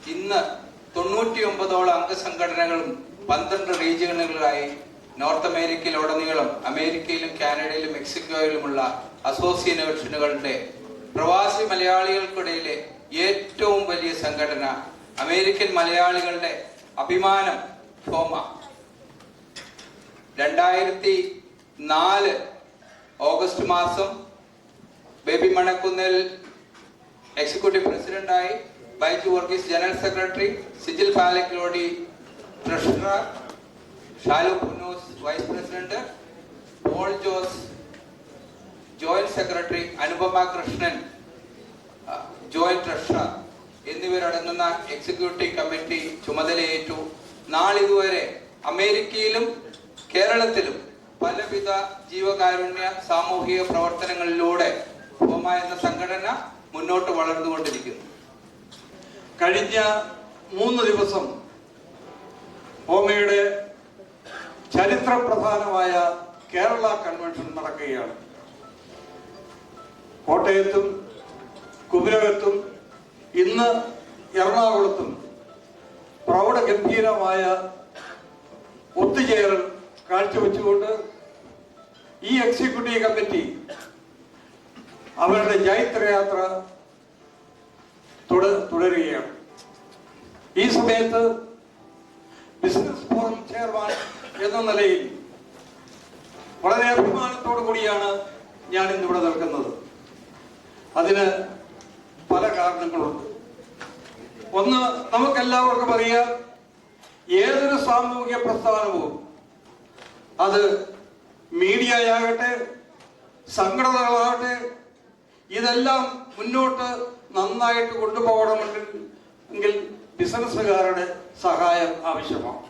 ഇന്ന് 99ഓളം അംഗസംഘടനകളും 12 റീജിയനുകളിലായി നോർത്ത് അമേരിക്കയിലുടനീളം അമേരിക്കയിലും കാനഡയിലും മെക്സിക്കോയിലുമുള്ള അസോസിയേഷനുകളുടെ പ്രവാസി മലയാളികൾക്കിടയിലെ ഏറ്റവും വലിയ സംഘടന, അമേരിക്കൻ മലയാളികളുടെ അഭിമാനം ഫോമ. 2004 ഓഗസ്റ്റ് മാസം ബേബി മണക്കുന്നിൽ എക്സിക്യൂട്ടീവ് പ്രസിഡന്റായി, Baiju Varghese general secretary, Sijil Palakkilodi treasurer, Shalu Punnoose vice president, Paul Jose joint secretary, Anupama Krishnan joint treasurer എന്നിവരടങ്ങുന്ന എക്സിക്യൂട്ടീവ് കമ്മിറ്റി ചുമതലയേറ്റു. നാളിതുവരെ അമേരിക്കയിലും കേരളത്തിലും പലവിധ ജീവകാരുണ്യ സാമൂഹിക പ്രവർത്തനങ്ങളിലൂടെ ഫോമ എന്ന സംഘടന മുന്നോട്ട് വളർന്നുകൊണ്ടിരിക്കുന്നു. കഴിഞ്ഞ 3 ദിവസം ഫോമയുടെ ചരിത്രപ്രധാനമായ കേരള കൺവെൻഷൻ നടക്കുകയാണ്. കോട്ടയത്തും കുമരകത്തും ഇന്ന് എറണാകുളത്തും പ്രൗഢഗംഭീരമായ ഒത്തുചേരൽ കാഴ്ചവെച്ചുകൊണ്ട് ഈ എക്സിക്യൂട്ടീവ് കമ്മിറ്റി അവരുടെ ജൈത്രയാത്ര തുടരുകയാണ്. ഈ സമയത്ത് ബിസിനസ് ഫോറം ചെയർമാൻ എന്ന നിലയിൽ വളരെ അഭിമാനത്തോടു കൂടിയാണ് ഞാൻ ഇന്നിവിടെ നിൽക്കുന്നത്. അതിന് പല കാരണങ്ങളുണ്ട്. ഒന്ന്, നമുക്കെല്ലാവർക്കും അറിയാം, ഏതൊരു സാമൂഹിക പ്രസ്ഥാനവും അത് മീഡിയയാകട്ടെ സംഘടനകളാകട്ടെ ഇതെല്ലാം മുന്നോട്ട് നന്നായിട്ട് കൊണ്ടുപോകണമെങ്കിൽ ബിസിനസ്സുകാരുടെ സഹായം ആവശ്യമാണ്.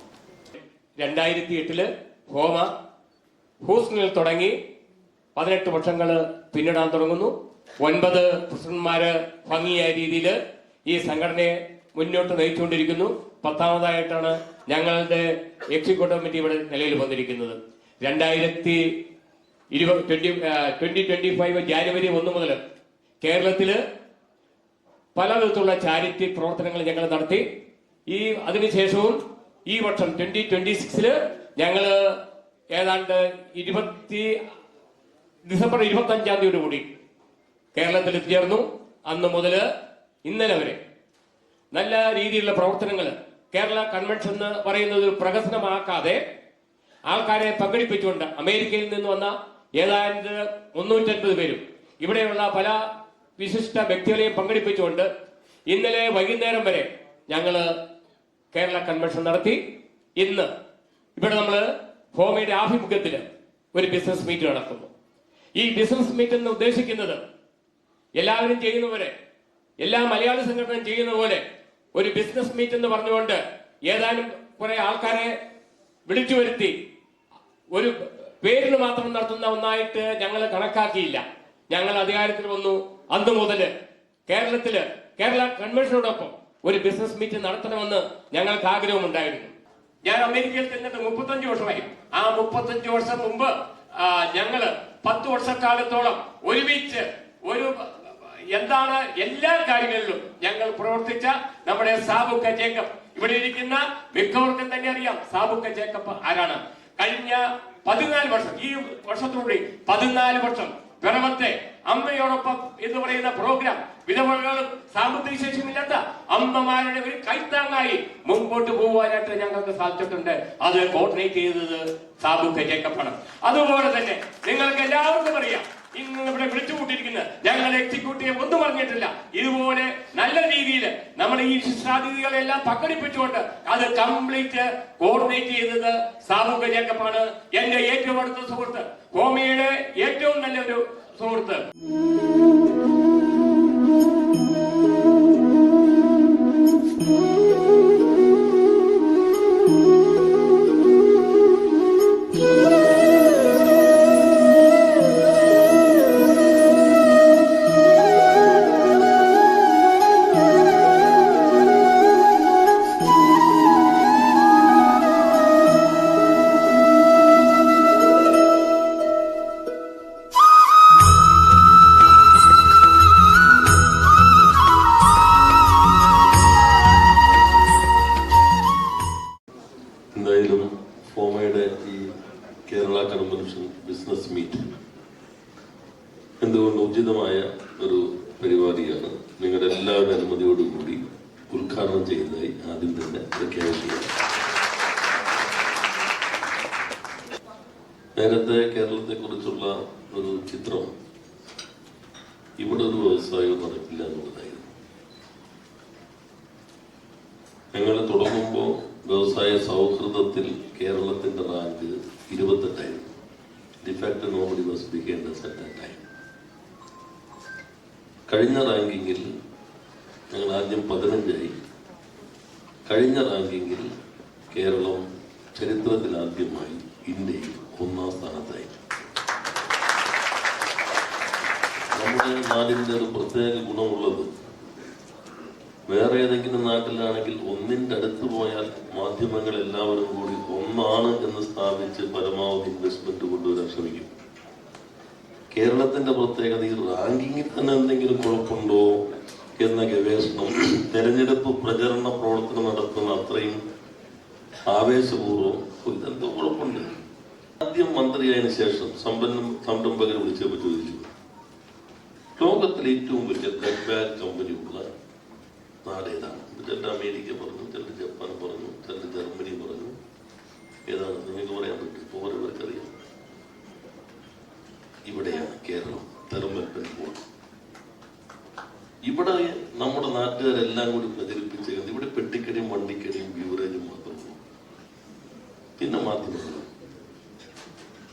2008 ഫോമ ഹൂസ്റ്റണിൽ തുടങ്ങി 18 വർഷങ്ങൾ പിന്നിടാൻ തുടങ്ങുന്നു. 9 പ്രസിഡന്റ്മാര് ഭംഗിയായ രീതിയിൽ ഈ സംഘടനയെ മുന്നോട്ട് നയിച്ചുകൊണ്ടിരിക്കുന്നു. 10ാമതായിട്ടാണ് ഞങ്ങളുടെ എക്സിക്യൂട്ടീവ് കമ്മിറ്റി ഇവിടെ നിലയിൽ വന്നിരിക്കുന്നത്. 2025 ജാനുവരി 1 മുതൽ കേരളത്തില് പല വിധത്തിലുള്ള ചാരിറ്റി പ്രവർത്തനങ്ങൾ ഞങ്ങൾ നടത്തി. അതിനുശേഷവും ഈ വർഷം 2026 ഞങ്ങൾ ഏതാണ്ട് ഡിസംബർ 25-ാം തീയതി കൂടി കേരളത്തിൽ എത്തിച്ചേർന്നു. അന്ന് മുതൽ ഇന്നലെ വരെ നല്ല രീതിയിലുള്ള പ്രവർത്തനങ്ങൾ കേരള കൺവെൻഷൻ എന്ന് പറയുന്നത് പ്രഹസനമാക്കാതെ ആൾക്കാരെ പങ്കെടുപ്പിച്ചുകൊണ്ട് അമേരിക്കയിൽ നിന്ന് വന്ന ഏതാണ്ട് 350 പേരും ഇവിടെയുള്ള പല വിശിഷ്ട വ്യക്തികളെയും പങ്കെടുപ്പിച്ചുകൊണ്ട് ഇന്നലെ വൈകുന്നേരം വരെ ഞങ്ങൾ കേരള കൺവെൻഷൻ നടത്തി. ഇന്ന് ഇവിടെ നമ്മൾ ഫോമയുടെ ആഭിമുഖ്യത്തിൽ ഒരു ബിസിനസ് മീറ്റ് നടക്കുന്നു. ഈ ബിസിനസ് മീറ്റ് എന്ന് ഉദ്ദേശിക്കുന്നത് എല്ലാവരും ചെയ്യുന്നവരെ, എല്ലാ മലയാളി സംഘടനയും ചെയ്യുന്ന പോലെ ഒരു ബിസിനസ് മീറ്റ് എന്ന് പറഞ്ഞുകൊണ്ട് ഏതാനും കുറെ ആൾക്കാരെ വിളിച്ചു വരുത്തി ഒരു പേരിന് മാത്രം നടത്തുന്ന ഒന്നായിട്ട് ഞങ്ങൾ കണക്കാക്കിയില്ല. ഞങ്ങൾ അധികാരത്തിൽ വന്നു അന്ന് മുതൽ കേരള കൺവെൻഷനോടൊപ്പം ഒരു ബിസിനസ് മീറ്റ് നടത്തണമെന്ന് ഞങ്ങൾക്ക് ആഗ്രഹമുണ്ടായിരുന്നു. ഞാൻ അമേരിക്കയിൽ ചെന്നിട്ട് 35 വർഷമായി. ആ 35 വർഷം മുമ്പ് ഞങ്ങള് 10 വർഷക്കാലത്തോളം ഒരുമിച്ച് എന്താണ് എല്ലാ കാര്യങ്ങളിലും ഞങ്ങൾ പ്രവർത്തിച്ച നമ്മുടെ സാബുക്ക ജേക്കബ്, ഇവിടെ ഇരിക്കുന്ന മിക്കവർക്കും തന്നെ അറിയാം സാബുക്ക ജേക്കബ് ആരാണ്. കഴിഞ്ഞ 14 വർഷം, ഈ വർഷത്തോടെ 14 വർഷം പിറവത്തെ അമ്മയോടൊപ്പം എന്ന് പറയുന്ന പ്രോഗ്രാം വിധവകളും സാമ്പത്തിക ശേഷിയുമില്ലാത്ത അമ്മമാരുടെ ഒരു കൈത്താങ്ങായി മുമ്പോട്ട് പോകാനായിട്ട് ഞങ്ങൾക്ക് സാധിച്ചിട്ടുണ്ട്. അത് കോർഡിനേറ്റ് ചെയ്തത് സാബുക്ക ജേക്കബാണ്. അതുപോലെ തന്നെ നിങ്ങൾക്ക് എല്ലാവർക്കും അറിയാം, ഇന്ന് ഇവിടെ വിളിച്ചുകൂട്ടിയിരിക്കുന്ന ഞങ്ങൾ എക്സിക്യൂട്ടീവ് ഒന്നും പറഞ്ഞിട്ടില്ല. ഇതുപോലെ നല്ല രീതിയിൽ നമ്മുടെ ഈ ശിക്ഷാതിഥികളെല്ലാം പങ്കെടുപ്പിച്ചുകൊണ്ട് അത് കംപ്ലീറ്റ് കോർഡിനേറ്റ് ചെയ്തത് സാബുക്ക ജേക്കബാണ്. എന്റെ ഏറ്റവും അടുത്ത സുഹൃത്ത്, ഫോമയുടെ ഏറ്റവും നല്ലൊരു സുഹൃത്ത്. പരിപാടിയാണ്. നിങ്ങളുടെ എല്ലാവരുടെ അനുമതിയോടുകൂടി ഉദ്ഘാടനം ചെയ്യുന്നതായി ആദ്യം തന്നെ പ്രഖ്യാപിക്കുകയാണ്. നേരത്തെ കേരളത്തെക്കുറിച്ചുള്ള ഒരു ചിത്രം ഇവിടെ ഒരു വ്യവസായവും നടക്കില്ല എന്നുള്ളതായിരുന്നു. ഞങ്ങൾ തുടങ്ങുമ്പോൾ വ്യവസായ സൗഹൃദത്തിൽ കേരളത്തിന്റെ റാങ്ക് 28ആയിരുന്നു. The fact nobody was beginned at that time. കഴിഞ്ഞ റാങ്കിങ്ങിൽ ഞങ്ങൾ ആദ്യം 15ആയി. കഴിഞ്ഞ റാങ്കിങ്ങിൽ കേരളം ചരിത്രത്തിൽ ആദ്യമായി ഇന്ത്യയിൽ 1ാം സ്ഥാനത്തായി. നമ്മുടെ നാടിൻ്റെ ഒരു പ്രത്യേക ഗുണമുള്ളത്, വേറെ ഏതെങ്കിലും നാട്ടിലാണെങ്കിൽ ഒന്നിൻ്റെ അടുത്ത് പോയാൽ മാധ്യമങ്ങൾ എല്ലാവരും കൂടി ഒന്നാണ് എന്ന് സ്ഥാപിച്ച് പരമാവധി ഇൻവെസ്റ്റ്മെന്റ് കൊണ്ടുവരാൻ ശ്രമിക്കും. കേരളത്തിന്റെ പ്രത്യേകത ഈ റാങ്കിങ്ങിൽ തന്നെ എന്തെങ്കിലും കുഴപ്പമുണ്ടോ എന്ന ഗവേഷണം തെരഞ്ഞെടുപ്പ് പ്രചരണ പ്രവർത്തനം നടത്തുന്ന അത്രയും ആവേശപൂർവ്വം ഇതെന്തോ കുഴപ്പമുണ്ട്. ആദ്യം മന്ത്രിയായതിനു ശേഷം സംരംഭകരെ വിളിച്ചപ്പോൾ ചോദിച്ചു, ലോകത്തിലെ ഏറ്റവും വലിയ ബ്ലഡ് ബാങ്ക് കമ്പനിയുള്ള നാട് ഏതാണ്? ചിലർ അമേരിക്ക പറഞ്ഞു, ചിലർ ജപ്പാൻ പറഞ്ഞു, ചിലർ ജർമ്മനി പറഞ്ഞു. ഏതാണ് നിങ്ങൾക്ക് പറയാൻ പറ്റും? ഇപ്പോൾ ഓരോരുത്തർക്കറിയാം. ഇവിടെയാണ് കേരളം, തെർമൽ ബോർഡ്. ഇവിടെ നമ്മുടെ നാട്ടുകാരെല്ലാം കൂടി പ്രചരിപ്പിച്ചത് ഇവിടെ പെട്ടിക്കടിയും വണ്ടിക്കടിയും ബീവറേജും മാത്രമേ. പിന്നെ മാധ്യമങ്ങൾ,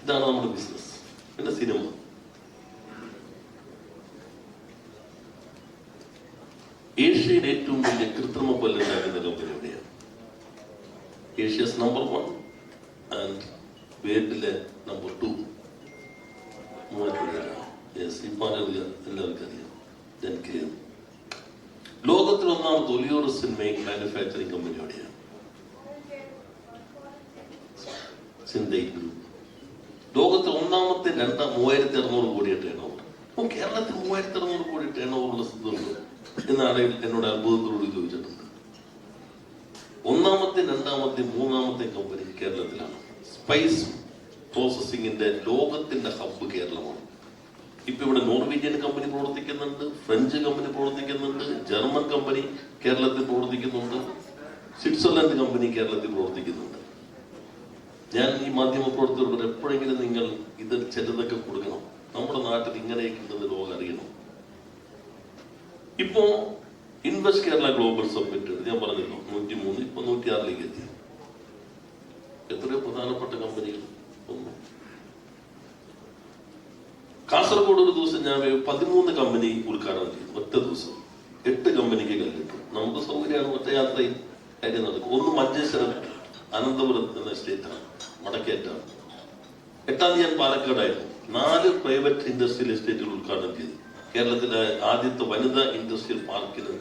ഇതാണ് നമ്മുടെ ബിസിനസ്. പിന്നെ സിനിമ. ഏഷ്യയിൽ ഏറ്റവും വലിയ കൃത്രിമ പല്ലുണ്ടാക്കുന്ന കമ്പനി എവിടെയാണ്? ഏഷ്യസ് നമ്പർ 1 ആൻഡ് വേൾഡിലെ നമ്പർ 2. എല്ലാവർക്കും അറിയാം. ലോകത്തിൽ ഒന്നാമത്തെ ഒലിയോറസിൻ മാനുഫാക്ചറിംഗ് കമ്പനി എവിടെയാണ്? സിന്തൈ ഗ്രൂപ്പ്. ലോകത്തിൽ ഒന്നാമത്തെ 3600 കോടി ടേൺ ഓവർ. കേരളത്തിൽ 3600 കോടി ടേൺ ഓവറുള്ള സ്ഥിതിയുണ്ട് എന്നാണ് എന്നോട് അത്ഭുതത്തോട് ചോദിച്ചിട്ടുണ്ട്. ഒന്നാമത്തെ, രണ്ടാമത്തെ, മൂന്നാമത്തെ കമ്പനി കേരളത്തിലാണ്. സ്പൈസ് പ്രോസസിംഗിന്റെ ലോകത്തിന്റെ ഹബ്ബ് കേരളമാണ്. ഇപ്പൊ ഇവിടെ നോർവീജിയൻ കമ്പനി പ്രവർത്തിക്കുന്നുണ്ട്, ഫ്രഞ്ച് കമ്പനി പ്രവർത്തിക്കുന്നുണ്ട്, ജർമ്മൻ കമ്പനി കേരളത്തിൽ പ്രവർത്തിക്കുന്നുണ്ട്, സ്വിറ്റ്സർലൻഡ് കമ്പനി കേരളത്തിൽ പ്രവർത്തിക്കുന്നുണ്ട്. ഞാൻ ഈ മാധ്യമ പ്രവർത്തകരോട് എപ്പോഴെങ്കിലും നിങ്ങൾ ഇത് ചിലതൊക്കെ കൊടുക്കണം. നമ്മുടെ നാട്ടിൽ ഇങ്ങനെയൊക്കെ ഉണ്ടെന്ന് ലോകം അറിയണം. ഇപ്പോ ഇൻവെസ്റ്റ് കേരള ഗ്ലോബൽ സബ്മിറ്റ് ഞാൻ പറഞ്ഞല്ലോ 103, ഇപ്പൊ 106ലേക്ക് എത്തി. എത്രയോ പ്രധാനപ്പെട്ട കമ്പനികൾ വന്നു. കാസർഗോഡ് ഒരു ദിവസം ഞാൻ 13 കമ്പനി ഉദ്ഘാടനം ചെയ്തു. ഒറ്റ ദിവസം 8 കമ്പനിക്ക് കല്ലിട്ടു. നമുക്ക് സൗകര്യമാണ്, ഒറ്റ യാത്രയിൽ കാര്യം നടക്കും. ഒന്ന് മഞ്ചേശ്വരം അനന്തപുരം എന്ന എസ്റ്റേറ്റാണ്, മടക്കേറ്റാണ്. 8ാം തീയതി ഞാൻ പാലക്കാടായിരുന്നു. 4 പ്രൈവറ്റ് ഇൻഡസ്ട്രിയൽ എസ്റ്റേറ്റുകൾ ഉദ്ഘാടനം ചെയ്തു. കേരളത്തിലെ ആദ്യത്തെ വനിതാ ഇൻഡസ്ട്രിയൽ പാർക്കിന്,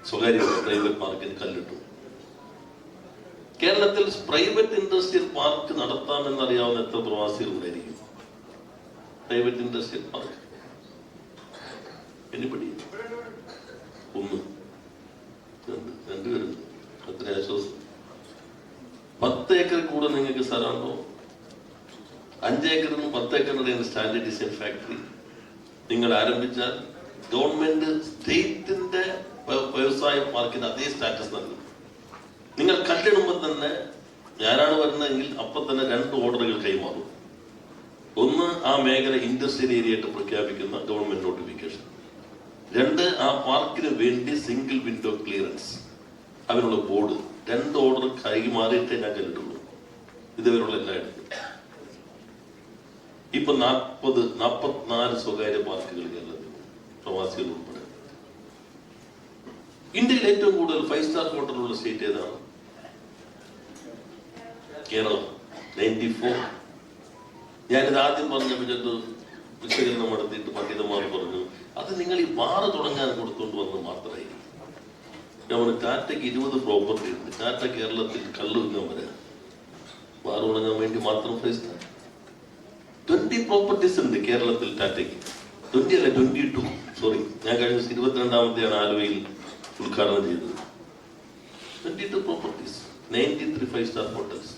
സ്വകാര്യ പ്രൈവറ്റ് പാർക്കിന് കല്ലിട്ടു. കേരളത്തിൽ പ്രൈവറ്റ് ഇൻഡസ്ട്രിയൽ പാർക്ക് നടത്താമെന്നറിയാവുന്ന എത്ര പ്രവാസികൾ ഉണ്ടായിരിക്കും? പ്രൈവറ്റ് ഇൻഡസ്ട്രിയൽ പാർക്ക് എനിപ്പടി 1, 2 പേരുണ്ട്. അത്ര ആശ്വാസം. 10 ഏക്കർ കൂടെ നിങ്ങൾക്ക് സ്ഥലമുണ്ടോ? 5 ഏക്കറിനും 10 ഏക്കറിനുടെയാണ് സ്റ്റാൻഡേർഡ് ഡിസൈൻ ഫാക്ടറി നിങ്ങൾ ആരംഭിച്ചാൽ ഗവൺമെന്റ് സ്റ്റേറ്റിന്റെ വ്യവസായ പാർക്കിന് അതേ സ്റ്റാറ്റസ് നൽകും. നിങ്ങൾ കല്ലിടുമ്പോൾ തന്നെ ഞാനാണ് വരുന്നതെങ്കിൽ അപ്പൊ തന്നെ 2 ഓർഡറുകൾ കൈമാറും. ഒന്ന്, ആ മേഖല ഇൻഡസ്ട്രിയൽ ഏരിയ ആയിട്ട് പ്രഖ്യാപിക്കുന്ന ഗവൺമെന്റ് നോട്ടിഫിക്കേഷൻ. 2, ആ പാർക്കിന് വേണ്ടി സിംഗിൾ വിൻഡോ ക്ലിയറൻസ്, അതിനുള്ള ബോർഡ്. 2 ഓർഡർ കൈമാറിയിട്ടേ ഞാൻ കല്ലിട്ടുള്ളൂ. ഇതുവരെയുള്ള എല്ലായിടത്തും. ഇപ്പൊ 44 സ്വകാര്യ പാർക്കുകൾ കേരളത്തിൽ, പ്രവാസികൾ ഉൾപ്പെടെ. ഇന്ത്യയിൽ ഏറ്റവും കൂടുതൽ 5 സ്റ്റാർ ഹോട്ടലുള്ള സ്റ്റേറ്റ് ഏതാണ്? കേരളം, 94. ഞാനിത് ആദ്യം പറഞ്ഞപ്പോൾ വിശകലനം നടത്തിയിട്ട് പണ്ഡിതന്മാർ പറഞ്ഞു, അത് നിങ്ങൾ ഈ ബാറ് തുടങ്ങാൻ കൊടുത്തുകൊണ്ട് വന്ന് മാത്രമായിരിക്കും. നമ്മുടെ ടാറ്റയ്ക്ക് 20 പ്രോപ്പർട്ടി ഉണ്ട്. ടാറ്റ കേരളത്തിൽ കള്ളുവിങ്ങാൻ വരാം, ബാറ് തുടങ്ങാൻ വേണ്ടി മാത്രം 5 സ്റ്റാർ. 20 പ്രോപ്പർട്ടീസ് ഉണ്ട് കേരളത്തിൽ ടാറ്റയ്ക്ക്. 20 അല്ല, 22. സോറി, ഞാൻ കഴിഞ്ഞ 22ാമത്തെയാണ് ആലുവയിൽ ഉദ്ഘാടനം ചെയ്തത്. 22 properties, 93 5 star hotels.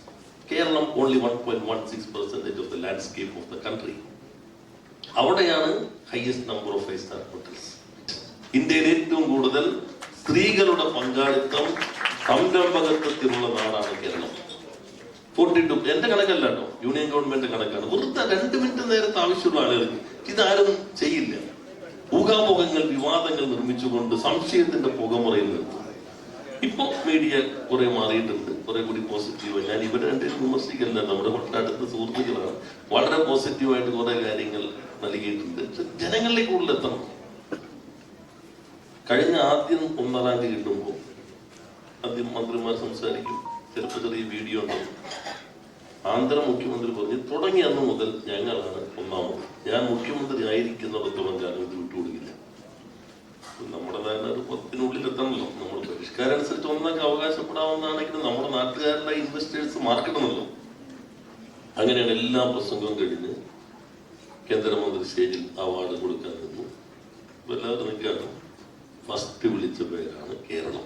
Keralam only 1.16% of the landscape of the country. അവിടെയാണ് highest number of 5 star hotels. ഇന്ത്യയിൽ ഏറ്റവും കൂടുതൽ സ്ത്രീകളുടെ പങ്കാളിത്തം സംരംഭകത്വത്തിലുള്ള നാടാണ് കേരളം. 42 എന്റെ കണക്കല്ല കേട്ടോ, യൂണിയൻ ഗവൺമെന്റ് കണക്കാണ്. വെറുതെ 2 മിനിറ്റ് നേരത്തെ ആവശ്യമുള്ള ആളുകൾക്ക് ഇതാരും ചെയ്യില്ല. ഊഹാമുഖങ്ങൾ, വിവാദങ്ങൾ നിർമ്മിച്ചുകൊണ്ട് സംശയത്തിന്റെ പുകമുറയിൽ നിർത്തും. ഇപ്പൊ മീഡിയ കുറെ മാറിയിട്ടുണ്ട്, കുറെ കൂടി പോസിറ്റീവ്. ഞാൻ ഇവരെ രണ്ടും വിമർശിക്കല്ല, നമ്മുടെ അടുത്ത സുഹൃത്തുക്കളാണ്. വളരെ പോസിറ്റീവായിട്ട് കുറെ കാര്യങ്ങൾ നൽകിയിട്ടുണ്ട്. ജനങ്ങളിലേക്ക് കൂടുതൽ എത്തണം. കഴിഞ്ഞ ആദ്യം 1 റാങ്ക് കിട്ടുമ്പോൾ ആദ്യം മന്ത്രിമാർ സംസാരിക്കും, ചിലപ്പോൾ ചെറിയ വീഡിയോ ഉണ്ടാവും. ആന്ധ്ര മുഖ്യമന്ത്രി പറഞ്ഞു തുടങ്ങി അന്ന് മുതൽ ഞങ്ങളാണ് 1ാമത്. ഞാൻ മുഖ്യമന്ത്രി ആയിരിക്കുന്നിടത്തോളം കാലം ഇത് വിട്ടുകൊടുക്കില്ല. നമ്മുടെ തന്നെ ഒരു 10-നുള്ളിൽ എത്തണമല്ലോ. നമ്മൾ പരിഷ്കാരം അനുസരിച്ച് 1 അവകാശപ്പെടാവുന്നതാണെങ്കിലും നമ്മുടെ നാട്ടുകാരുടെ ഇൻവെസ്റ്റേഴ്സ് മാർക്കിടണമല്ലോ. അങ്ങനെയാണ് എല്ലാ പ്രസംഗവും കഴിഞ്ഞ് കേന്ദ്രമന്ത്രി സ്റ്റേജിൽ അവാർഡ് കൊടുക്കാൻ നിന്നു. എല്ലാവരും നിൽക്കുകയാണ്. ഫസ്റ്റ് വിളിച്ച പേരാണ് കേരളം.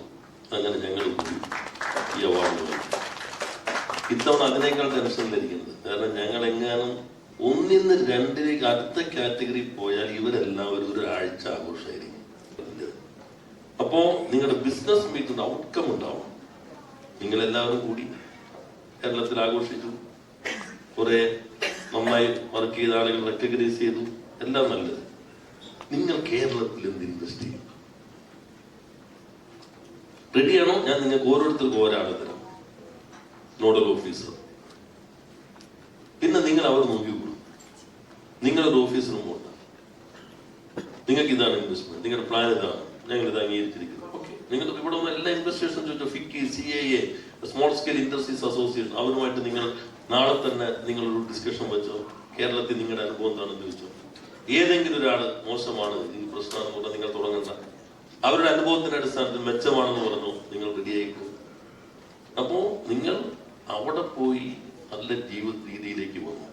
അങ്ങനെ ഞങ്ങൾ ഈ അവാർഡ് വാങ്ങി. ഇത്തവണ അതിനേക്കാൾ ടെൻഷനിലിരിക്കുന്നത്. കാരണം ഞങ്ങൾ എങ്ങാനും 1 നിന്ന് 2 അടുത്ത കാറ്റഗറി പോയാൽ ഇവരെല്ലാവരും ഒരു ആഴ്ച ആഘോഷമായിരിക്കും. അപ്പോ നിങ്ങളുടെ ബിസിനസ് മീറ്റിന്റെ ഔട്ട്കം ഉണ്ടാവും. നിങ്ങളെല്ലാവരും കൂടി കേരളത്തിൽ ആഘോഷിച്ചു, കുറെ നന്നായി വർക്ക് ചെയ്ത ആളുകൾ റെക്കഗ്നൈസ് ചെയ്തു, എല്ലാം നല്ലത്. നിങ്ങൾ കേരളത്തിൽ എന്ത് ഇൻവെസ്റ്റ് ചെയ്യും? റെഡിയാണോ? ഞാൻ നിങ്ങൾക്ക് ഓരോരുത്തർക്കും ഒരാളെ തരാം, നോഡൽ ഓഫീസർ. പിന്നെ നിങ്ങൾ അവർ നോക്കിക്കോളൂ. നിങ്ങളൊരു ഓഫീസറും പോണ്ട. നിങ്ങൾക്ക് ഇതാണ് ഇൻവെസ്റ്റ്മെന്റ്, നിങ്ങളുടെ പ്ലാൻ ഇതാണ്, ഞങ്ങൾ ഇത് അംഗീകരിച്ചിരിക്കുന്നു. ഓക്കെ, നിങ്ങൾ ഇവിടെ വന്ന എല്ലാ ഇൻവെസ്റ്റേഴ്സും ചോദിച്ചോ. FICCI, CAA, small scale industries association, അവരുമായിട്ട് നിങ്ങൾ നാളെ തന്നെ നിങ്ങളൊരു ഡിസ്കഷൻ വെച്ചോ. കേരളത്തിൽ നിങ്ങളുടെ അനുഭവം എന്താണെന്ന് ചോദിച്ചോ. ഏതെങ്കിലും ഒരാൾ മോശമാണ്, ഈ പ്രശ്നമാണെന്ന് പറഞ്ഞാൽ നിങ്ങൾ തുടങ്ങണ്ട. അവരുടെ അനുഭവത്തിന്റെ അടിസ്ഥാനത്തിൽ മെച്ചമാണെന്ന് പറഞ്ഞു, നിങ്ങൾ റെഡിയായിക്കും. അപ്പോ നിങ്ങൾ അവിടെ പോയി നല്ല ജീവിത രീതിയിലേക്ക് വന്നു.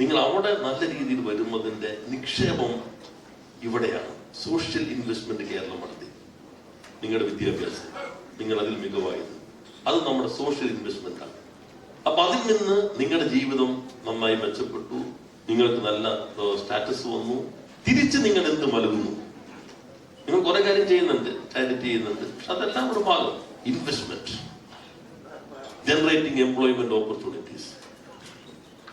നിങ്ങൾ അവിടെ നല്ല രീതിയിൽ വരുന്നതിന്റെ നിക്ഷേപം ഇവിടെയാണ്. സോഷ്യൽ ഇൻവെസ്റ്റ്മെന്റ് കേരളം നടത്തി. നിങ്ങളുടെ വിദ്യാഭ്യാസം, നിങ്ങൾ അതിൽ മികവായത്, അത് നമ്മുടെ സോഷ്യൽ ഇൻവെസ്റ്റ്മെന്റ് ആണ്. അപ്പൊ അതിൽ നിന്ന് നിങ്ങളുടെ ജീവിതം നന്നായി മെച്ചപ്പെട്ടു, നിങ്ങൾക്ക് നല്ല സ്റ്റാറ്റസ് വന്നു. തിരിച്ച് നിങ്ങൾ എന്ത് നൽകുന്നു? നിങ്ങൾ കുറെ കാര്യം ചെയ്യുന്നുണ്ട്, ചാരിറ്റി ചെയ്യുന്നുണ്ട്, പക്ഷെ അതെല്ലാം ഒരു ഭാഗം ഇൻവെസ്റ്റ്മെന്റ്, ജനറേറ്റിംഗ് എംപ്ലോയ്മെന്റ് ഓപ്പർച്യൂണിറ്റീസ്,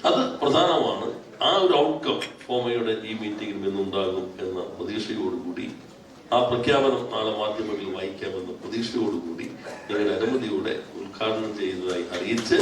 അത് പ്രധാനമാണ്. ആ ഒരു ഔട്ട്കം ഫോമയുടെ ഈ മീറ്റിംഗിൽ നിന്നുണ്ടാകും എന്ന പ്രതീക്ഷയോടുകൂടി, ആ പ്രഖ്യാപനം നാളെ മാധ്യമങ്ങളിൽ വായിക്കാമെന്ന പ്രതീക്ഷയോടുകൂടി നിങ്ങളുടെ അനുമതിയോടെ ഉദ്ഘാടനം ചെയ്യുന്നതായി അറിയിച്ച്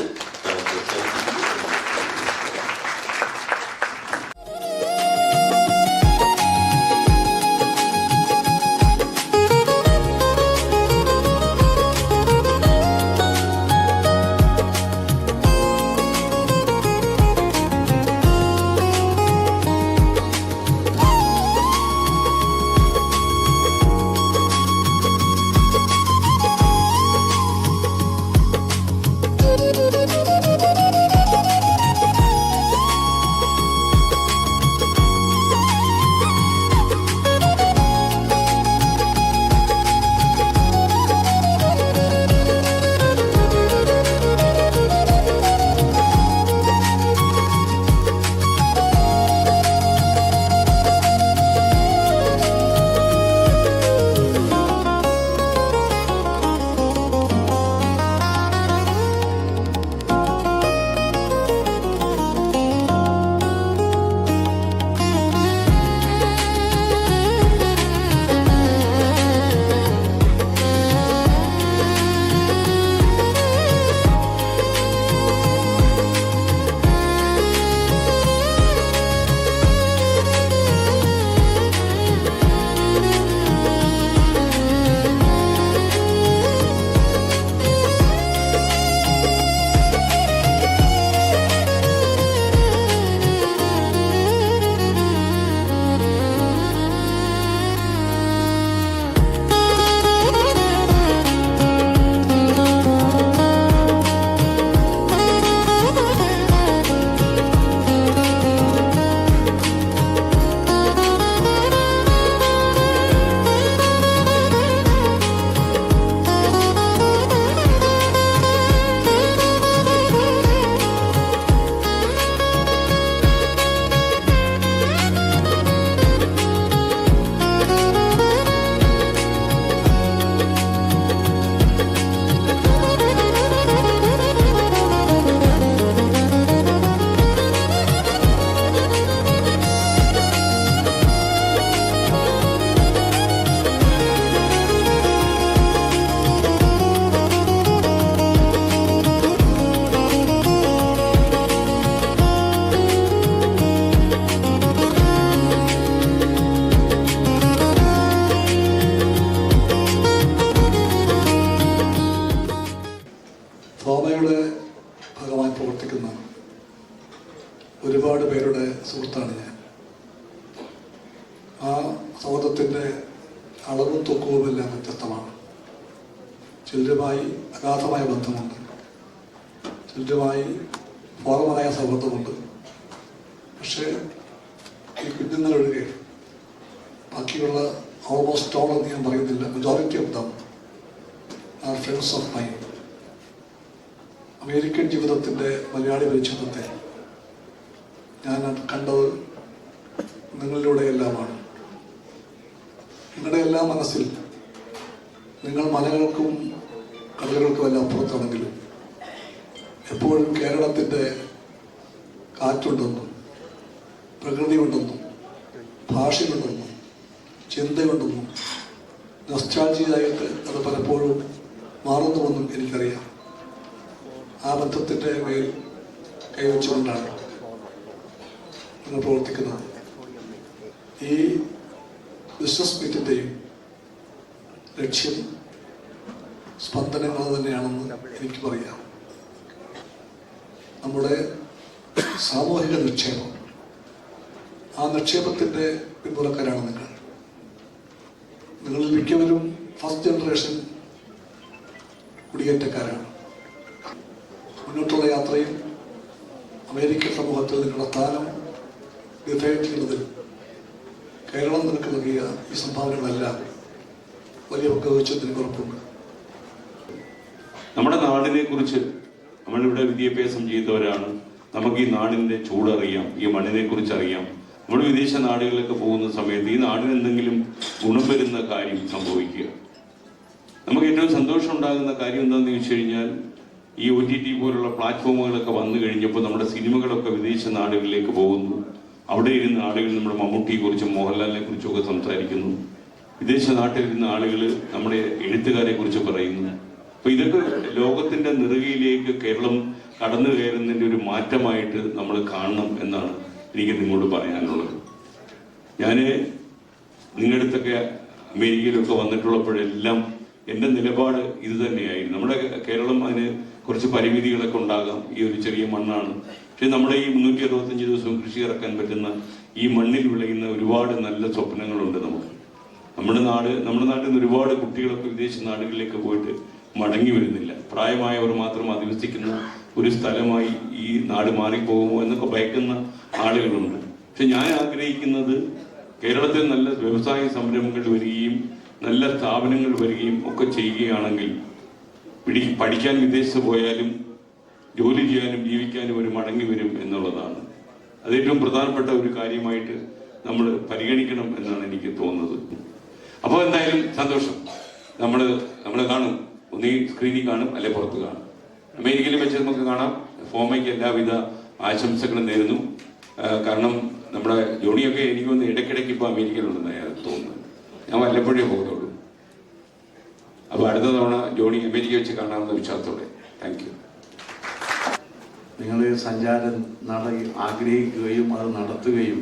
ഒരുപാട് പേരുടെ സുഹൃത്താണ് ഞാൻ. ആ സൗഹൃദത്തിൻ്റെ അളവും തൂക്കവുമെല്ലാം വ്യത്യസ്തമാണ്. ചിലരുമായി അഗാധമായ ബന്ധമുണ്ട്, ചിലരുമായി ഫോർമലായ സൗഹൃദമുണ്ട്. പക്ഷേ ഈ കുഞ്ഞുങ്ങളൊഴികെ ബാക്കിയുള്ള ഓൾമോസ്റ്റ് ഓൾ എന്ന് ഞാൻ പറയുന്നില്ല, majority of them are friends of mine. American ജീവിതത്തിൻ്റെ മലയാളി പരിച്ഛേദത്തെ ഞാൻ കണ്ടത് നിങ്ങളിലൂടെയെല്ലാമാണ്. നിങ്ങളുടെ എല്ലാ മനസ്സിൽ നിങ്ങൾ മലകൾക്കും കടലുകൾക്കും എല്ലാം അപ്പുറത്താണെങ്കിലും എപ്പോഴും കേരളത്തിൻ്റെ കാറ്റുണ്ടെന്നും പ്രകൃതിയുണ്ടെന്നും ഭാഷയുണ്ടെന്നും ചിന്തയുണ്ടെന്നും നൊസ്റ്റാൾജിയായിട്ട് അത് പലപ്പോഴും മാറുന്നുവെന്നും എനിക്കറിയാം. ആ ബന്ധത്തിൻ്റെ മേൽ കൈവച്ചുകൊണ്ടാണ് നിങ്ങൾ പ്രവർത്തിക്കുന്നത്. ഈ ബിസിനസ് മീറ്റിൻ്റെയും ലക്ഷ്യം സ്പന്ദനങ്ങൾ തന്നെയാണെന്ന് എനിക്ക് പറയാം. നമ്മുടെ സാമൂഹിക നിക്ഷേപം, ആ നിക്ഷേപത്തിൻ്റെ പിന്തുണക്കാരാണ് നിങ്ങൾ. നിങ്ങളിൽ മിക്കവരും ഫസ്റ്റ് ജനറേഷൻ കുടിയേറ്റക്കാരാണ്. മുന്നോട്ടുള്ള യാത്രയിൽ അമേരിക്കൻ സമൂഹത്തിൽ നിങ്ങളുടെ സ്ഥാനം നിർണ്ണയിക്കുന്നതിൽ കേരളം നിനക്ക് നൽകിയ ഈ സംഭാവനകളെല്ലാം വലിയ പങ്ക് വഹിച്ചതിന് ഉറപ്പുണ്ട്. നമ്മുടെ നാടിനെ കുറിച്ച് നമ്മളിവിടെ വിദ്യാഭ്യാസം ചെയ്തവരാണ്. നമുക്ക് ഈ നാടിൻ്റെ ചൂടറിയാം, ഈ മണ്ണിനെ കുറിച്ച് അറിയാം. നമ്മൾ വിദേശ നാടുകളിലൊക്കെ പോകുന്ന സമയത്ത് ഈ നാടിന് എന്തെങ്കിലും ഗുണം വരുന്ന കാര്യം സംഭവിക്കുക, നമുക്ക് ഏറ്റവും സന്തോഷം ഉണ്ടാകുന്ന കാര്യം എന്താണെന്ന് ചോദിച്ചു കഴിഞ്ഞാൽ, ഈ OTT പോലുള്ള പ്ലാറ്റ്ഫോമുകളൊക്കെ വന്നു കഴിഞ്ഞപ്പോൾ നമ്മുടെ സിനിമകളൊക്കെ വിദേശ നാടുകളിലേക്ക് പോകുന്നു. അവിടെ ഇരുന്ന ആളുകൾ നമ്മുടെ മമ്മൂട്ടിയെ കുറിച്ചും മോഹൻലാലിനെ കുറിച്ചും ഒക്കെ സംസാരിക്കുന്നു. വിദേശ നാട്ടിലിരുന്ന ആളുകൾ നമ്മുടെ എഴുത്തുകാരെ കുറിച്ച് പറയുന്നു. അപ്പൊ ഇതൊക്കെ ലോകത്തിന്റെ നെറുകയിലേക്ക് കേരളം കടന്നു കയറുന്നതിന്റെ ഒരു മാറ്റമായിട്ട് നമ്മൾ കാണണം എന്നാണ് എനിക്ക് നിങ്ങളോട് പറയാനുള്ളത്. ഞാൻ നിങ്ങളുടെ അടുത്തൊക്കെ അമേരിക്കയിലൊക്കെ വന്നിട്ടുള്ളപ്പോഴെല്ലാം എൻ്റെ നിലപാട് ഇത് തന്നെയായിരുന്നു. നമ്മുടെ കേരളം അതിന് കുറച്ച് പരിമിതികളൊക്കെ ഉണ്ടാകാം, ഈ ഒരു ചെറിയ മണ്ണാണ്. പക്ഷെ നമ്മുടെ ഈ 365 ദിവസവും കൃഷി ഇറക്കാൻ പറ്റുന്ന ഈ മണ്ണിൽ വിളയുന്ന ഒരുപാട് നല്ല സ്വപ്നങ്ങളുണ്ട് നമുക്ക്. നമ്മുടെ നാട്ടിൽ നിന്ന് ഒരുപാട് കുട്ടികളൊക്കെ വിദേശ നാടുകളിലേക്ക് പോയിട്ട് മടങ്ങി വരുന്നില്ല. പ്രായമായവർ മാത്രം അധിവസിക്കുന്ന ഒരു സ്ഥലമായി ഈ നാട് മാറിപ്പോകുമോ എന്നൊക്കെ ഭയക്കുന്ന ആളുകളുണ്ട്. പക്ഷെ ഞാൻ ആഗ്രഹിക്കുന്നത് കേരളത്തിൽ നല്ല വ്യവസായ സംരംഭങ്ങൾ വരികയും നല്ല സ്ഥാപനങ്ങൾ വരികയും ഒക്കെ ചെയ്യുകയാണെങ്കിൽ പഠിക്കാൻ വിദേശത്ത് പോയാലും ജോലി ചെയ്യാനും ജീവിക്കാനും ഒരു മടങ്ങി വരും എന്നുള്ളതാണ്. അത് ഏറ്റവും പ്രധാനപ്പെട്ട ഒരു കാര്യമായിട്ട് നമ്മൾ പരിഗണിക്കണം എന്നാണ് എനിക്ക് തോന്നുന്നത്. അപ്പോൾ എന്തായാലും സന്തോഷം. നമ്മൾ കാണും, ഒന്നീ സ്ക്രീനിൽ കാണും, അല്ലെ പുറത്ത് കാണും. അമേരിക്കയിൽ വെച്ച് നമുക്ക് കാണാം. ഫോമയ്ക്ക് എല്ലാവിധ ആശംസകളും നേരുന്നു. കാരണം നമ്മുടെ ജോണിയൊക്കെ എനിക്ക് വന്ന് ഇടയ്ക്കിടയ്ക്ക് ഇപ്പോൾ അമേരിക്കയിലുണ്ടെന്ന് തോന്നുന്നു. ഞാൻ വല്ലപ്പോഴേ പോകുന്നുള്ളൂ. അപ്പോൾ അടുത്ത തവണ ജോണി അമേരിക്ക വെച്ച് കാണാമെന്ന വിശ്വാസത്തോടെ. Thank you. നിങ്ങൾ സഞ്ചാരം ആഗ്രഹിക്കുകയും അത് നടത്തുകയും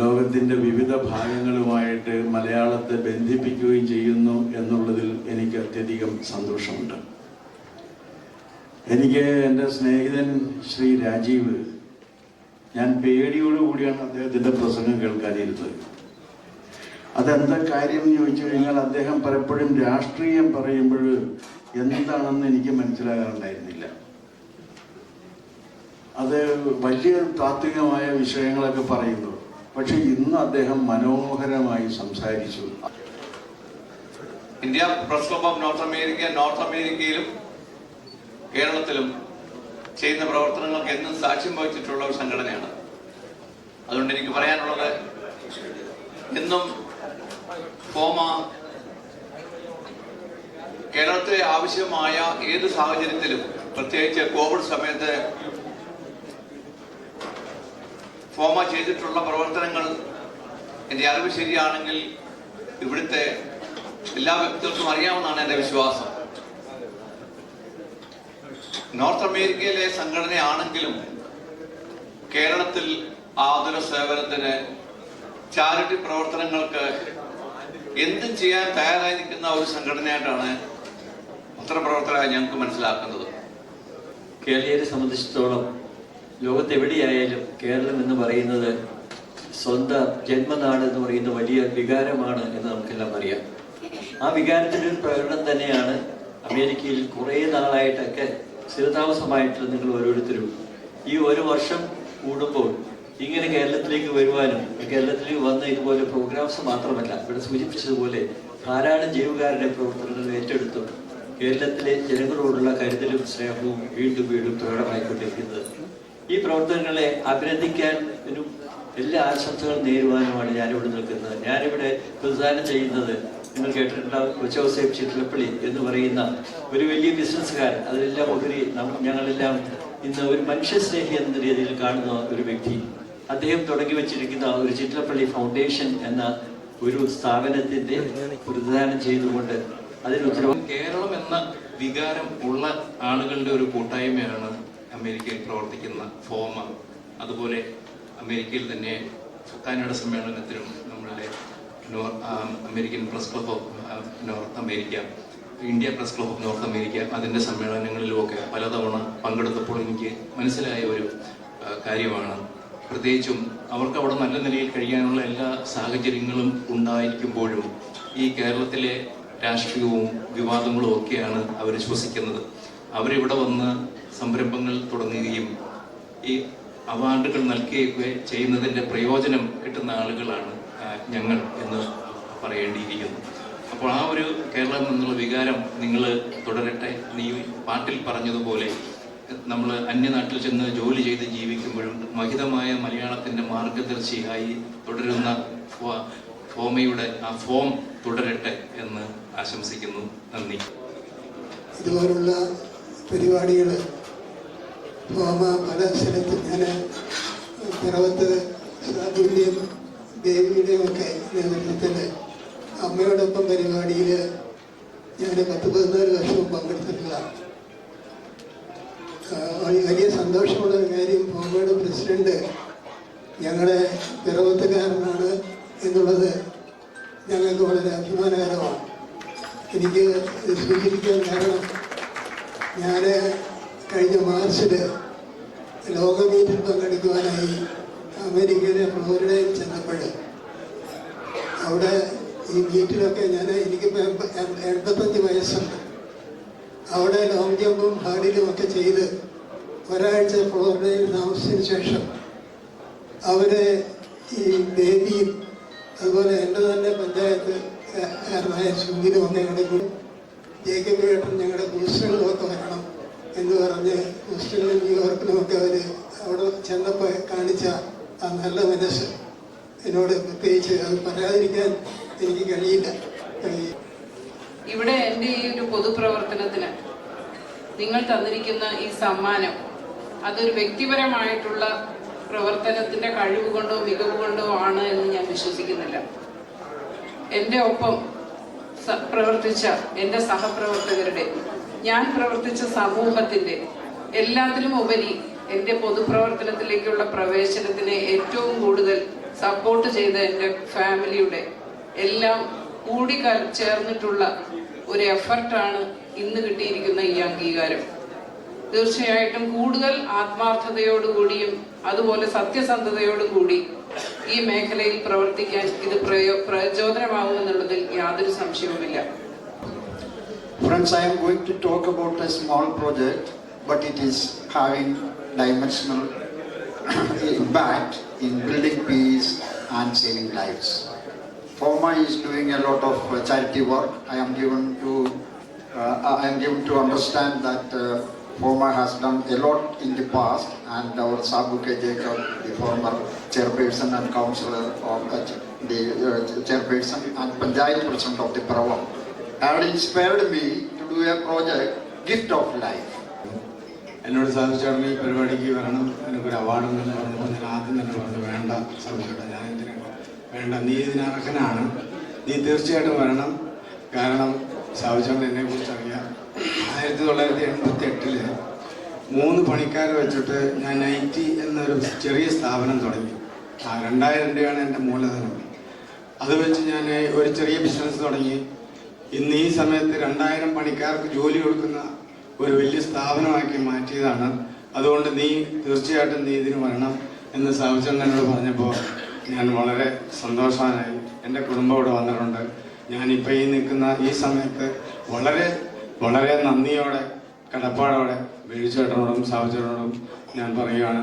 ലോകത്തിൻ്റെ വിവിധ ഭാഗങ്ങളുമായിട്ട് മലയാളത്തെ ബന്ധിപ്പിക്കുകയും ചെയ്യുന്നു എന്നുള്ളതിൽ എനിക്ക് അത്യധികം സന്തോഷമുണ്ട്. എനിക്ക് എൻ്റെ സ്നേഹിതൻ ശ്രീ രാജീവ്, ഞാൻ പേടിയോടുകൂടിയാണ് അദ്ദേഹത്തിൻ്റെ പ്രസംഗം കേൾക്കാനിരുന്നത്. അതെന്താ കാര്യം എന്ന് ചോദിച്ചു കഴിഞ്ഞാൽ, അദ്ദേഹം പലപ്പോഴും രാഷ്ട്രീയം പറയുമ്പോൾ എന്താണെന്ന് എനിക്ക് മനസ്സിലാകാറുണ്ടായിരുന്നില്ല. അത് വലിയ താത്വികമായ വിഷയങ്ങളൊക്കെ പറയുന്നു. പക്ഷെ ഇന്ന് അദ്ദേഹം മനോഹരമായി സംസാരിച്ചു. India press club of north അമേരിക്കയിലും കേരളത്തിലും ചെയ്യുന്ന പ്രവർത്തനങ്ങൾക്ക് എന്നും സാക്ഷ്യം വഹിച്ചിട്ടുള്ള ഒരു സംഘടനയാണ്. അതുകൊണ്ട് എനിക്ക് പറയാനുള്ളത്, എന്നും ഫോമ കേരളത്തിലെ ആവശ്യമായ ഏത് സാഹചര്യത്തിലും, പ്രത്യേകിച്ച് കോവിഡ് സമയത്ത് ഫോമ ചെയ്തിട്ടുള്ള പ്രവർത്തനങ്ങൾ എൻ്റെ അറിവ് ശരിയാണെങ്കിൽ ഇവിടുത്തെ എല്ലാ വ്യക്തികൾക്കും അറിയാമെന്നാണ് എൻ്റെ വിശ്വാസം. നോർത്ത് അമേരിക്കയിലെ സംഘടനയാണെങ്കിലും കേരളത്തിൽ ആതുര സേവനത്തിന്, ചാരിറ്റി പ്രവർത്തനങ്ങൾക്ക് എന്തും ചെയ്യാൻ തയ്യാറായി നിൽക്കുന്ന ഒരു സംഘടനയായിട്ടാണ് പത്രപ്രവർത്തകരായി ഞങ്ങൾക്ക് മനസ്സിലാക്കുന്നത്. കേരളീയരെ സംബന്ധിച്ചിടത്തോളം ലോകത്തെവിടെയായാലും കേരളം എന്ന് പറയുന്നത് സ്വന്തം ജന്മനാട് എന്ന് പറയുന്ന വലിയ വികാരമാണ് എന്ന് നമുക്കെല്ലാം അറിയാം. ആ വികാരത്തിൻ്റെ ഒരു പ്രകടനം തന്നെയാണ് അമേരിക്കയിൽ കുറേ നാളായിട്ടൊക്കെ സ്ഥിരതാമസമായിട്ട് നിങ്ങൾ ഓരോരുത്തരും ഈ ഒരു വർഷം കൂടുമ്പോൾ ഇങ്ങനെ കേരളത്തിലേക്ക് വരുവാനും കേരളത്തിലേക്ക് വന്ന ഇതുപോലെ പ്രോഗ്രാംസ് മാത്രമല്ല, ഇവിടെ സൂചിപ്പിച്ചതുപോലെ ധാരാളം ജീവകാരുടെ പ്രവർത്തനങ്ങൾ ഏറ്റെടുത്തും കേരളത്തിലെ ജനങ്ങളോടുള്ള കരുതലും സ്നേഹവും വീണ്ടും വീണ്ടും പ്രകടമായിക്കൊണ്ടിരിക്കുന്നത്. ഈ പ്രവർത്തനങ്ങളെ അഭിനന്ദിക്കാനും എല്ലാ ആശംസകളും നേരുവാനുമാണ് ഞാനിവിടെ നിൽക്കുന്നത്. ഞാനിവിടെ പ്രതിദാനം ചെയ്യുന്നത് നിങ്ങൾ കേട്ടിട്ടുണ്ടാവും, ജോസഫ് ചിറ്റലപ്പള്ളി എന്ന് പറയുന്ന ഒരു വലിയ ബിസിനസ്സുകാരൻ. അതിലെല്ലാം ഉപരി ഞങ്ങളെല്ലാം ഇന്ന് ഒരു മനുഷ്യസ്നേഹി എന്ന രീതിയിൽ കാണുന്ന ഒരു വ്യക്തി. അദ്ദേഹം തുടങ്ങി വെച്ചിരിക്കുന്ന ഒരു ചിറ്റലപ്പള്ളി ഫൗണ്ടേഷൻ എന്ന ഒരു സ്ഥാപനത്തിന്റെ പ്രതിദാനം ചെയ്തുകൊണ്ട് അതിന് ഉത്തരവാദിത്വം. കേരളം എന്ന വികാരം ഉള്ള ആളുകളുടെ ഒരു കൂട്ടായ്മയാണ് അമേരിക്കയിൽ പ്രവർത്തിക്കുന്ന ഫോമ. അതുപോലെ അമേരിക്കയിൽ തന്നെ കാനഡ സമ്മേളനത്തിലും നമ്മളുടെ American press club of north America, India press club of north America, അതിൻ്റെ സമ്മേളനങ്ങളിലുമൊക്കെ പലതവണ പങ്കെടുത്തപ്പോൾ എനിക്ക് മനസ്സിലായ ഒരു കാര്യമാണ്. പ്രത്യേകിച്ചും അവർക്ക് അവിടെ നല്ല നിലയിൽ കഴിയാനുള്ള എല്ലാ സാഹചര്യങ്ങളും ഉണ്ടായിരിക്കുമ്പോഴും ഈ കേരളത്തിലെ രാഷ്ട്രീയവും വിവാദങ്ങളും ഒക്കെയാണ് അവർ ശ്വസിക്കുന്നത്. അവരിവിടെ വന്ന് സംരംഭങ്ങൾ തുടങ്ങുകയും ഈ അവാർഡുകൾ നൽകുകയൊക്കെ ചെയ്യുന്നതിൻ്റെ പ്രയോജനം കിട്ടുന്ന ആളുകളാണ് ഞങ്ങൾ എന്ന് പറയേണ്ടിയിരിക്കുന്നു. അപ്പോൾ ആ ഒരു കേരളം എന്നുള്ള വികാരം നിങ്ങൾ തുടരട്ടെ. നീ പാട്ടിൽ പറഞ്ഞതുപോലെ നമ്മൾ അന്യനാട്ടിൽ ചെന്ന് ജോലി ചെയ്ത് ജീവിക്കുമ്പോഴും മഹിതമായ മലയാളത്തിൻ്റെ മാർഗദർശിയായി തുടരുന്ന ഫോമയുടെ ആ ഫോം തുടരട്ടെ എന്ന് ആശംസിക്കുന്നു. നന്ദി. ഇതുപോലുള്ള പരിപാടികൾ ഫോമ പല സ്ഥലത്തും ഞാൻ പിറവത്ത് സാബുവിൻ്റെയും ദേവിയുടെയും ഒക്കെ നേതൃത്വത്തിൽ അമ്മയോടൊപ്പം പരിപാടിയിൽ ഞാൻ 10-14 വർഷവും പങ്കെടുത്തിട്ടുള്ളതാണ്. വലിയ സന്തോഷമുള്ള കാര്യം ഫോമയുടെ പ്രസിഡന്റ് ഞങ്ങളുടെ പിറവത്തുകാരനാണ് എന്നുള്ളത് ഞങ്ങൾക്ക് വളരെ അഭിമാനകരമാണ്. എനിക്ക് സൂചിപ്പിക്കാൻ കാരണം ഞാൻ കഴിഞ്ഞ മാർച്ചിൽ ലോക മീറ്റിൽ പങ്കെടുക്കുവാനായി അമേരിക്കയിലെ ഫ്ലോറിഡയിൽ ചെന്നപ്പോൾ അവിടെ ഈ മീറ്റിലൊക്കെ എനിക്കിപ്പോൾ 85 വയസ്സുണ്ട്. അവിടെ ലോങ് ജമ്പും ഹാർഡിലും ഒക്കെ ചെയ്ത് ഒരാഴ്ച ഫ്ലോറിഡയിൽ താമസിച്ചതിന് ശേഷം അവരെ ഈ ബേബിയും അതുപോലെ എൻ്റെ തന്നെ പഞ്ചായത്ത് കാരനായ സുന്ദരും ഒക്കെ ഞങ്ങളുടെ ജേക്കബ് ഏട്ടൻ ഞങ്ങളുടെ ബൂസ്റ്ററുകളൊക്കെ വരണം എന്ന് പറഞ്ഞ് ബൂസ്റ്ററിലും ന്യൂയോർക്കിലുമൊക്കെ അവർ അവിടെ ചെന്നപ്പോൾ കാണിച്ച ആ നല്ല മനസ്സ് എന്നോട് പ്രത്യേകിച്ച് അത് പറയാതിരിക്കാൻ എനിക്ക് കഴിയില്ല. ഇവിടെ എൻ്റെ ഈ ഒരു പൊതുപ്രവർത്തനത്തിന് നിങ്ങൾ തന്നിരിക്കുന്ന ഈ സമ്മാനം അതൊരു വ്യക്തിപരമായിട്ടുള്ള പ്രവർത്തനത്തിൻ്റെ കഴിവ് കൊണ്ടോ മികവ് കൊണ്ടോ ആണ് എന്ന് ഞാൻ വിശ്വസിക്കുന്നില്ല. എൻ്റെ ഒപ്പം പ്രവർത്തിച്ച എൻ്റെ സഹപ്രവർത്തകരുടെ, ഞാൻ പ്രവർത്തിച്ച സമൂഹത്തിൻ്റെ, എല്ലാത്തിലും ഉപരി എൻ്റെ പൊതുപ്രവർത്തനത്തിലേക്കുള്ള പ്രവേശനത്തിനെ ഏറ്റവും കൂടുതൽ സപ്പോർട്ട് ചെയ്ത എൻ്റെ ഫാമിലിയുടെ എല്ലാം കൂടി ചേർന്നിട്ടുള്ള ഒരു എഫർട്ടാണ് ഇന്ന് കിട്ടിയിരിക്കുന്ന ഈ അംഗീകാരം. തീർച്ചയായിട്ടും കൂടുതൽ ആത്മാർത്ഥതയോടുകൂടിയും അതുപോലെ സത്യസന്ധതയോടും കൂടി ഈ മേഖലയിൽ പ്രവർത്തിക്കാൻ ഇത് പ്രചോദനമാകുമെന്നുള്ളതിൽ യാതൊരു സംശയവുമില്ല. Friends, I am going to talk about a small project, but it is having dimensional impact in building peace and saving lives. FOMA is doing a lot of charity work. I am given to understand that FOMA has done a lot in the past, and our Sabu K. Jacob, the former chairperson and councillor of the chairperson and Panchayat President of the Pravam, had inspired me to do a project, Gift of Life. എന്നോട് സാധിച്ചാണ് ഈ പരിപാടിക്ക് വരണം, എനിക്കൊരു അവാർഡെന്ന് പറഞ്ഞപ്പോൾ ഞാൻ ആദ്യം തന്നെ പറഞ്ഞു വേണ്ട സാധിച്ചോട്ടെ, ഞാൻ എന്തിനാ വേണ്ട, നീ ഇതിനർഹനാണ്, നീ തീർച്ചയായിട്ടും വരണം. കാരണം സാധിച്ചോണ്ട് എന്നെക്കുറിച്ച് അറിയാം. 1988 3 പണിക്കാരെ വെച്ചിട്ട് ഞാൻ നൈറ്റി എന്നൊരു ചെറിയ സ്ഥാപനം തുടങ്ങി. 2000 രൂപയാണ് എൻ്റെ മൂലധനം. അത് വെച്ച് ഞാൻ ഒരു ചെറിയ ബിസിനസ് തുടങ്ങി. ഇന്ന് ഈ സമയത്ത് 2000 പണിക്കാർക്ക് ജോലി കൊടുക്കുന്ന ഒരു വലിയ സ്ഥാപനമാക്കി മാറ്റിയതാണ് അതുകൊണ്ട് നീ തീർച്ചയായിട്ടും നീ ഇതിന് വരണം എന്ന് സാബുചേട്ടനോട് പറഞ്ഞപ്പോൾ ഞാൻ വളരെ സന്തോഷവാനായി. എൻ്റെ കുടുംബം ഇവിടെ വന്നിട്ടുണ്ട്. ഞാനിപ്പോൾ ഈ നിൽക്കുന്ന ഈ സമയത്ത് വളരെ വളരെ നന്ദിയോടെ കടപ്പാടോടെ ബേബിച്ചേട്ടനോടും സാബുചേട്ടനോടും ഞാൻ പറയുകയാണ്,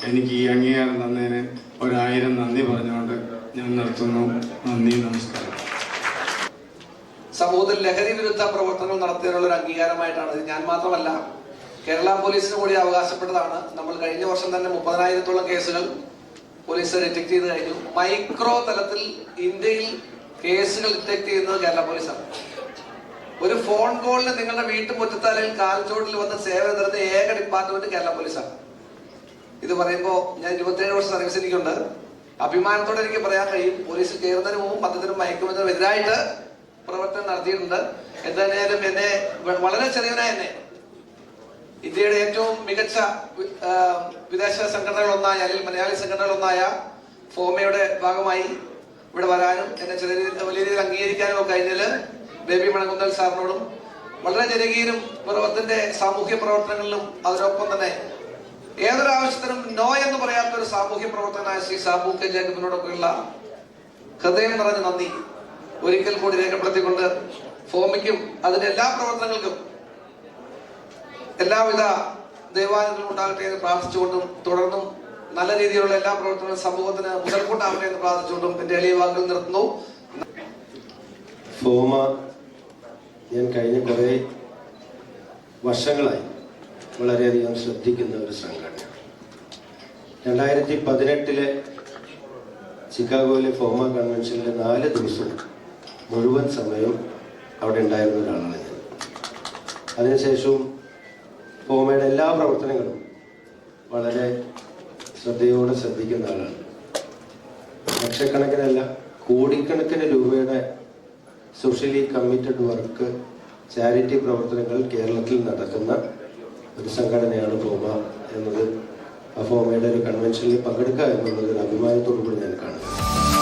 എനിക്ക് ഈ അംഗീകാരം തന്നതിന് 1000 നന്ദി പറഞ്ഞുകൊണ്ട് ഞാൻ നിർത്തുന്നു. നന്ദി, നമസ്കാരം. സമൂഹത്തിൽ ലഹരി വിരുദ്ധ പ്രവർത്തനങ്ങൾ നടത്തിയതിനുള്ള ഒരു അംഗീകാരമായിട്ടാണ് ഇത്. ഞാൻ മാത്രമല്ല, കേരള പോലീസിന് കൂടി അവകാശപ്പെട്ടതാണ്. നമ്മൾ കഴിഞ്ഞ വർഷം തന്നെ 30,000-ഓളം കേസുകൾ പോലീസ് ഡിറ്റക്ട് ചെയ്ത് കഴിഞ്ഞു. മൈക്രോ തലത്തിൽ ഇന്ത്യയിൽ കേസുകൾ ഡിറ്റക്ട് ചെയ്യുന്നത് കേരള പോലീസാണ്. ഒരു ഫോൺ കോളിന് നിങ്ങളുടെ വീട്ടുമുറ്റത്ത് അല്ലെങ്കിൽ കാൽച്ചോട്ടിൽ വന്ന് സേവനം തരുന്ന ഏക ഡിപ്പാർട്ട്മെന്റ് കേരള പോലീസാണ്. ഇത് പറയുമ്പോൾ ഞാൻ 27 വർഷം സർവീസ് എനിക്കുണ്ട്. അഭിമാനത്തോടെ എനിക്ക് പറയാൻ കഴിയും, പോലീസിൽ കയറുന്നതിന് മുമ്പും മദ്യത്തിനും മയക്കുമരുന്നിനും എതിരായിട്ട് പ്രവർത്തനം നടത്തിയിട്ടുണ്ട്. എന്തായാലും എന്നെ വളരെ ചെറിയവനായ എന്നെ ഇന്ത്യയുടെ ഏറ്റവും മികച്ച വിദേശ സംഘടനകളൊന്നായ അല്ലെങ്കിൽ മലയാളി സംഘടനകളൊന്നായ ഫോമയുടെ ഭാഗമായി ഇവിടെ വരാനും എന്നെ വലിയ രീതിയിൽ അംഗീകരിക്കാനും ഒക്കെ കഴിഞ്ഞാൽ ബേബി മണക്കുന്നൽ സാറിനോടും വളരെ ജനകീയനും പിറവത്തിന്റെ സാമൂഹ്യ പ്രവർത്തനങ്ങളിലും അതിനൊപ്പം തന്നെ ഏതൊരു ആവശ്യത്തിനും നോ എന്ന് പറയാത്ത ഒരു സാമൂഹ്യ പ്രവർത്തകനായ ശ്രീ സാബു കെ ജേക്കബിനോടൊക്കെയുള്ള ഹൃദയം നിറഞ്ഞ നന്ദി ഒരിക്കൽ കൂടി രേഖപ്പെടുത്തിക്കൊണ്ട് ഫോമിക്കും അതിന്റെ എല്ലാ പ്രവർത്തനങ്ങൾക്കും എല്ലാവിധ ദൈവാനുഗ്രഹം ഉണ്ടാകട്ടെ എന്ന് പ്രാർത്ഥിച്ചുകൊണ്ടും തുടർന്നും നല്ല രീതിയിലുള്ള എല്ലാ പ്രവർത്തനങ്ങളും സമൂഹത്തിന് മുതൽക്കൂട്ടാവട്ടെ എന്ന് പ്രാർത്ഥിച്ചുകൊണ്ടും എന്റെ എളിയ വാക്കുകൾ നിർത്തുന്നു. ഫോമ ഞാൻ കഴിഞ്ഞ കുറേ വർഷങ്ങളായി വളരെയധികം ശ്രദ്ധിക്കുന്ന ഒരു സംഘടനയാണ്. 2018 ചിക്കാഗോയിലെ ഫോമ കൺവെൻഷനിലെ 4 ദിവസവും മുഴുവൻ സമയവും അവിടെ ഉണ്ടായിരുന്ന ഒരാളാണ് ഞാൻ. അതിനുശേഷവും ഫോമയുടെ എല്ലാ പ്രവർത്തനങ്ങളും വളരെ ശ്രദ്ധയോടെ ശ്രദ്ധിക്കുന്ന ആളാണ്. ലക്ഷക്കണക്കിനല്ല, കോടിക്കണക്കിന് രൂപയുടെ സോഷ്യലി കമ്മിറ്റഡ് വർക്ക്, ചാരിറ്റി പ്രവർത്തനങ്ങൾ കേരളത്തിൽ നടക്കുന്ന ഒരു സംഘടനയാണ് ഫോമ എന്നത്. ആ ഫോമയുടെ ഒരു കൺവെൻഷനിൽ പങ്കെടുക്കുക എന്നുള്ളത് ഒരു അഭിമാനത്തോടു കൂടി ഞാൻ കാണുന്നു.